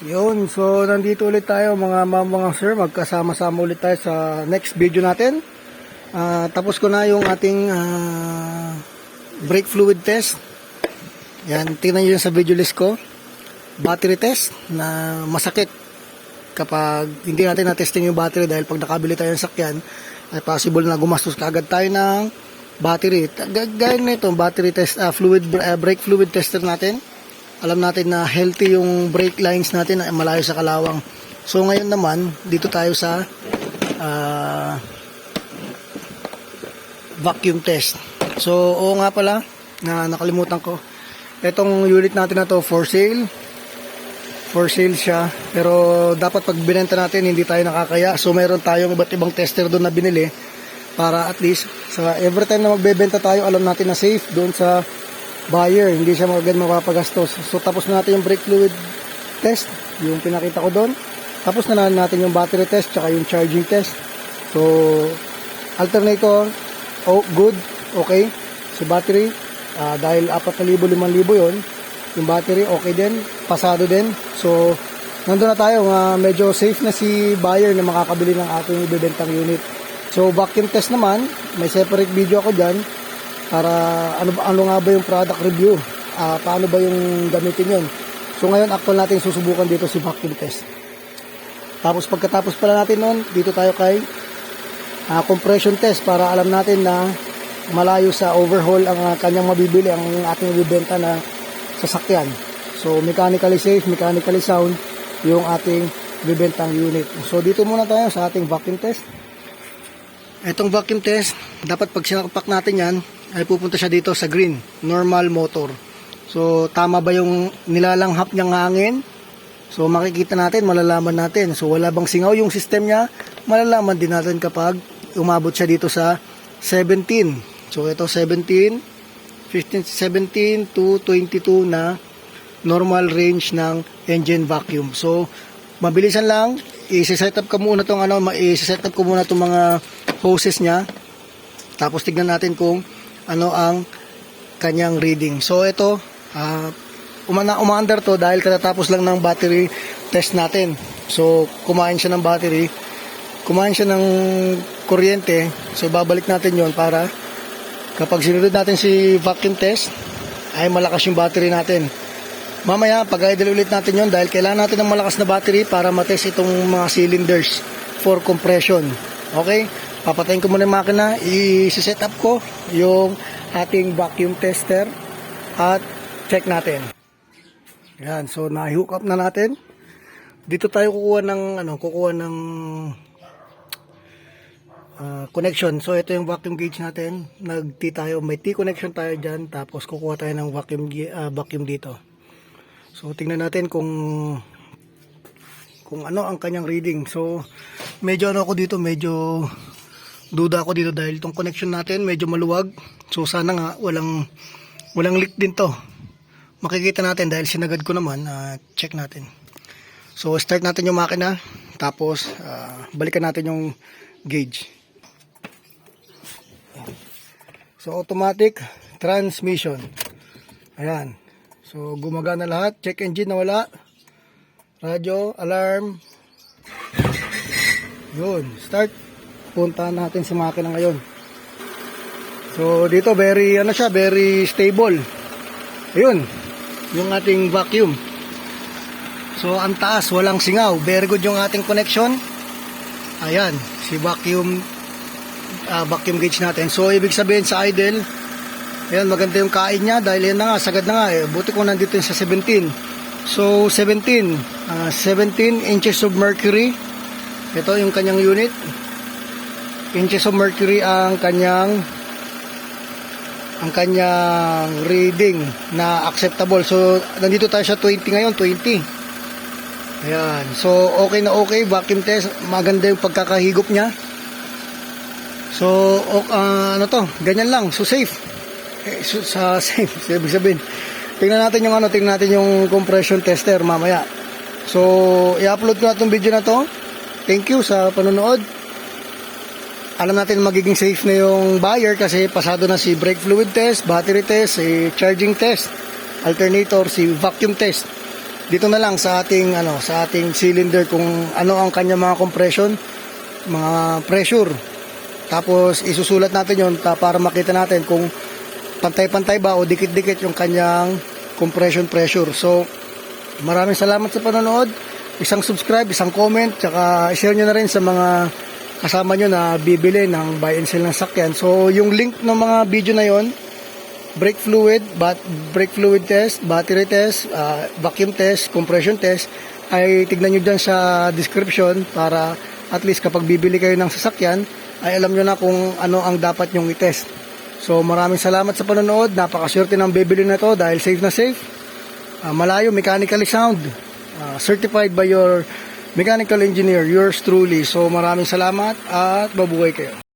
Yun, so nandito ulit tayo mga sir, magkasama-sama ulit tayo sa next video natin. Tapos ko na yung ating brake fluid test. Yan, tingnan nyo yun sa video list ko. Battery test na masakit kapag hindi natin na-testing yung battery, dahil pag nakabili tayo ng sakyan ay possible na gumastos kaagad tayo ng battery. Gaya nito, battery test, brake fluid tester natin. Alam natin na healthy yung brake lines natin, na malayo sa kalawang. So ngayon naman, dito tayo sa vacuum test. So oo nga pala, na nakalimutan ko. Itong unit natin na to for sale. For sale siya. Pero dapat pag binenta natin, hindi tayo nakakaya. So meron tayong iba't ibang tester doon na binili, para at least sa every time na magbebenta tayo, alam natin na safe doon sa buyer, hindi siya agad mapapagastos. So tapos na natin yung brake fluid test, yung pinakita ko doon. Tapos na natin yung battery test, tsaka yung charging test. So alternator, good, okay. Si battery, dahil 4,000, 5,000 yun, yung battery okay din, pasado din. So nandun na tayo, medyo safe na si buyer na makakabili ng ating ibebentang unit. So vacuum test naman, may separate video ako dyan, para ano nga ba yung product review, paano ba yung gamitin yun. So ngayon actual natin susubukan dito si vacuum test. Tapos pagkatapos pala natin nun, dito tayo kay compression test, para alam natin na malayo sa overhaul ang kanyang mabibili, ang ating ibibenta na sasakyan. So mechanically safe, mechanically sound yung ating ibibentang unit. So dito muna tayo sa ating vacuum test. Itong vacuum test, dapat pag sinapak natin yan, ay pupunta siya dito sa green, normal motor. So tama ba yung nilalanghap niyang hangin? So makikita natin, malalaman natin. So wala bang singaw yung system niya? Malalaman din natin kapag umabot siya dito sa 17. So ito 17, 15, 17 to 22 na normal range ng engine vacuum. So mabilisan lang, i-set up ko muna itong mga hoses niya. Tapos tignan natin kung ano ang kanyang reading. So ito, umaandar to dahil katatapos lang ng battery test natin. So kumain siya ng battery, kumain siya ng kuryente. So babalik natin yon para kapag sinunod natin si vacuum test, ay malakas yung battery natin. Mamaya pag-idle ulit natin yon, dahil kailangan natin ng malakas na battery para matest itong mga cylinders for compression. Okay? Papatayin ko muna yung makina, i-set up ko yung ating vacuum tester at check natin. Yan, so na-hook up na natin. Dito tayo kukuha ng connection. So ito yung vacuum gauge natin. May T connection tayo diyan, tapos kukuha tayo ng vacuum dito. So tingnan natin kung ano ang kanyang reading. So medyo medyo duda ako dito, dahil itong connection natin medyo maluwag. So sana nga walang leak din to. Makikita natin dahil sinagad ko naman. Check natin. So start natin yung makina, tapos balikan natin yung gauge. So automatic transmission. Ayan. So gumagana lahat. Check engine na wala. Radio, alarm. Yun, start. Puntahan natin si makina ngayon. So dito very stable. Ayun, yung ating vacuum. So ang taas, walang singaw. Very good yung ating connection. Ayan, si vacuum gauge natin. So ibig sabihin sa idle, ayan, maganda yung kain niya, dahil yan na nga, sagad na nga eh. Buti ko nandito sa 17. So 17 inches of mercury. Ito yung kanyang unit. Inches of mercury ang kanyang reading na acceptable. So nandito tayo sa 20 ngayon, 20. Ayan. So okay na okay, vacuum test, maganda yung pagkakahigop niya. So ganyan lang. So safe. Safe, ibig sabihin. Tingnan natin yung compression tester mamaya. So i-upload ko na itong video na to. Thank you sa panonood. Alam natin magiging safe na yung buyer kasi pasado na si brake fluid test, battery test, si charging test, alternator, si vacuum test. dito na lang sa ating cylinder kung ano ang kanya mga compression, mga pressure. Tapos isusulat natin 'yon para makita natin kung pantay-pantay ba o dikit-dikit yung kanyang compression pressure. So, maraming salamat sa panonood. Isang subscribe, isang comment, tsaka share nyo na rin sa mga kasama nyo na bibili ng buy and sell ng sakyan. So, yung link ng mga video na yon, brake fluid test, battery test, vacuum test, compression test, ay tignan nyo dyan sa description para at least kapag bibili kayo ng sasakyan, ay alam nyo na kung ano ang dapat nyong i-test. So, maraming salamat sa panonood. Napakaswerte ng bibili na to dahil safe na safe. Malayo, mechanically sound. Certified by your mechanical engineer, yours truly. So maraming salamat at mabuhay kayo.